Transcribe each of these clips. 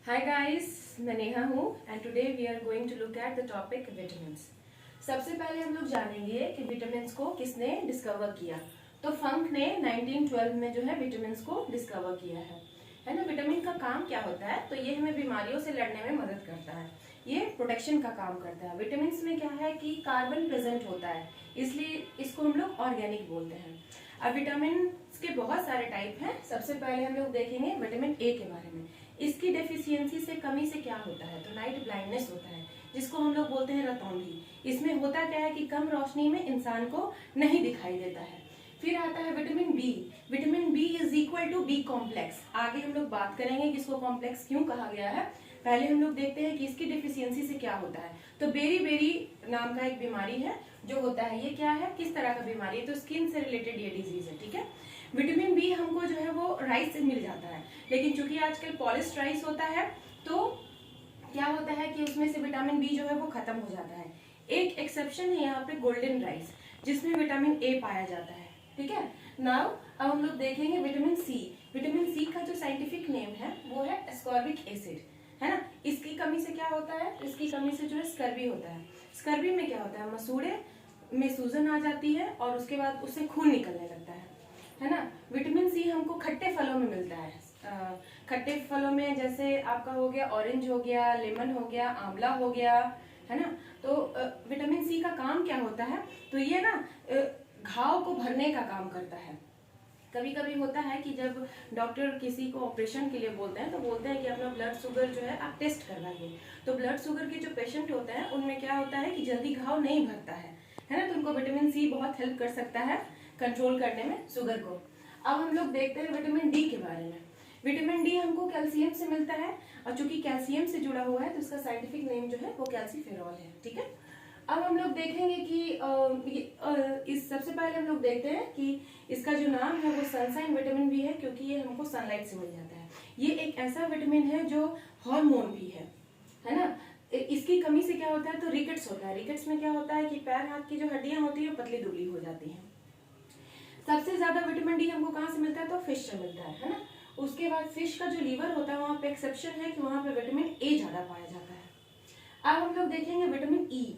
Hi guys, मैं नेहा हूँ and today we are going to look at the topic vitamins. सबसे पहले हम लोग जानेंगे कि विटामिन्स को किसने डिस्कवर किया। तो फंक ने 1912 में जो है विटामिन्स को डिस्कवर किया है ना। विटामिन का काम क्या होता है? तो ये हमें बीमारियों से लड़ने में मदद करता है, ये प्रोटेक्शन का काम करता है। विटामिन्स में क्या है कि कार्बन प्रेजेंट होता है, इसलिए इसको हम लोग ऑर्गेनिक बोलते हैं। अब विटामिन के बहुत सारे टाइप हैं। सबसे पहले हम लोग देखेंगे विटामिन ए के बारे में। इसकी डेफिशिएंसी से, कमी से क्या होता है? तो नाइट ब्लाइंडनेस होता है, जिसको हम लोग बोलते हैं रतौंधी। इसमें होता क्या है कि कम रोशनी में इंसान को नहीं दिखाई देता है। फिर आता है vitamin B. Vitamin B is equal to B complex. आगे हम लोग बात करेंगे कि इसको कॉम्प्लेक्स क्यों कहा गया है। पहले हम लोग देखते हैं कि इसकी डेफिशिएंसी से क्या होता है। तो बेरी नाम का एक बीमारी है जो होता है। ये क्या है, किस तरह का बीमारी है? तो स्किन से रिलेटेड ये डिजीज है, ठीक है। विटामिन बी हमको जो है वो राइस से मिल जाता है, लेकिन चूंकि आजकल पॉलिश्ड राइस होता है तो क्या होता है कि उसमें से विटामिन बी जो है वो खत्म हो जाता है। एक एक्सेप्शन है यहाँ पे गोल्डन राइस, जिसमें विटामिन ए पाया जाता है, ठीक है। नाउ अब हम लोग देखेंगे विटामिन सी। विटामिन सी का जो साइंटिफिक नेम है वो है एस्कॉर्बिक एसिड, है ना। इसकी कमी से क्या होता है? इसकी कमी से जो है स्कर्वी होता है। स्कर्वी में क्या होता है? मसूड़े में सूजन आ जाती है और उसके बाद उससे खून निकलने लगता है ना। विटामिन सी हमको खट्टे फलों में मिलता है। खट्टे फलों में जैसे आपका हो गया ऑरेंज हो गया, लेमन हो गया, आंवला हो गया, है ना। तो विटामिन सी का काम क्या होता है? तो ये ना घाव को भरने का काम करता है। कभी कभी होता है कि जब डॉक्टर किसी को ऑपरेशन के लिए बोलते हैं तो बोलते हैं कि अपना ब्लड शुगर जो है आप टेस्ट करवाइए। तो ब्लड शुगर के जो पेशेंट होते हैं उनमें क्या होता है कि जल्दी घाव नहीं भरता है ना। तो उनको विटामिन सी बहुत हेल्प कर सकता है कंट्रोल करने में शुगर को। अब हम लोग देखते हैं विटामिन डी के बारे में। विटामिन डी हमको कैल्शियम से मिलता है और चूंकि कैल्शियम से जुड़ा हुआ है तो इसका साइंटिफिक नेम जो है वो कैल्सीफेरॉल है, ठीक है। अब हम लोग देखेंगे कि इस सबसे पहले हम लोग देखते हैं कि इसका जो नाम है वो सनशाइन विटामिन भी है, क्योंकि ये हमको सनलाइट से मिल जाता है। ये एक ऐसा विटामिन है जो हार्मोन भी है ना। इसकी कमी से क्या होता है? तो रिकेट्स होता है। रिकेट्स में क्या होता है कि पैर हाथ की जो हड्डियां होती है पतली दुबली हो जाती हैं। सबसे ज्यादा विटामिन डी हमको कहाँ से मिलता है? तो फिश से मिलता है ना। उसके बाद फिश का जो लीवर होता है वहां पे एक्सेप्शन है कि वहां पे विटामिन ए ज्यादा पाया जाता है। अब हम लोग देखेंगे विटामिन ई।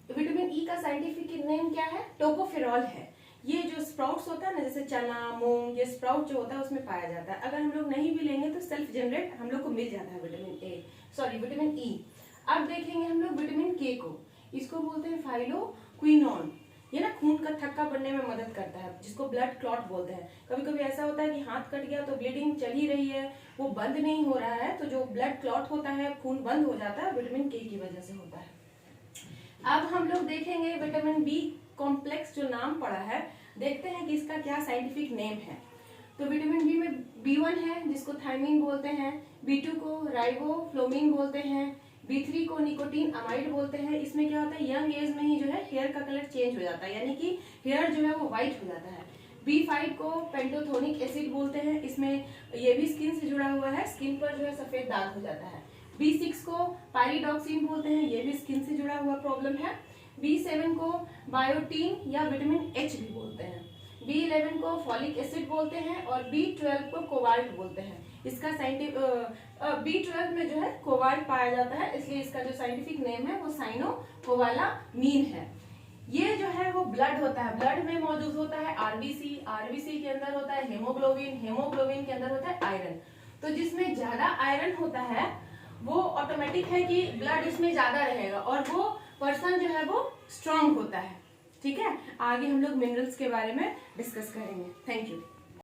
विटामिन ई का साइंटिफिक नेम क्या है? टोकोफेरॉल है। ये जो स्प्राउट्स होता है ना, जैसे चना, मूंग, ये स्प्राउट जो होता है उसमें पाया जाता है। अगर हम लोग नहीं भी लेंगे तो सेल्फ जनरेट हम लोग को मिल जाता है विटामिन ई। अब देखेंगे हम लोग विटामिन के को। इसको बोलते हैं फाइलोक्विनोन। ये ना खून का थक्का बनने में मदद करता है, जिसको ब्लड क्लॉट बोलते हैं। कभी कभी ऐसा होता है कि हाथ कट गया तो ब्लीडिंग चल ही रही है, वो बंद नहीं हो रहा है, तो जो ब्लड क्लॉट होता है, खून बंद हो जाता है, विटामिन के की वजह से होता है। अब हम लोग देखेंगे विटामिन बी कॉम्प्लेक्स जो नाम पड़ा है, देखते हैं कि इसका क्या साइंटिफिक नेम है। तो विटामिन बी में B1 है जिसको थायमिन बोलते हैं, B2 को राइबोफ्लोविन बोलते हैं, B3 को निकोटीन अमाइड बोलते हैं। इसमें क्या होता है? यंग एज में ही जो है हेयर का कलर चेंज हो जाता है, यानी कि हेयर जो है वो व्हाइट हो जाता है। B5 को पेंटोथोनिक एसिड बोलते हैं। इसमें ये भी स्किन से जुड़ा हुआ है, स्किन पर जो है सफेद दाग हो जाता है। B6 को पायरिडॉक्सिन बोलते हैं, ये भी स्किन से जुड़ा हुआ प्रॉब्लम है। B7 को बायोटीन या विटामिन एच भी बोलते हैं। B11 को फॉलिक एसिड बोलते हैं और B12 को कोबाल्ट बोलते हैं। इसका B12 में जो है कोबाल्ट पाया जाता है, इसलिए इसका जो साइंटिफिक नेम है वो साइनोकोबालामीन है। ये जो है वो ब्लड होता है, ब्लड में मौजूद होता है आरबीसी, आरबीसी के अंदर होता है हेमोग्लोबिन, हेमोग्लोबिन के अंदर होता है आयरन। तो जिसमें ज्यादा आयरन होता है वो ऑटोमेटिक है कि ब्लड इसमें ज्यादा रहेगा और वो पर्सन जो है वो स्ट्रांग होता है, ठीक है। आगे हम लोग मिनरल्स के बारे में डिस्कस करेंगे। Thank you.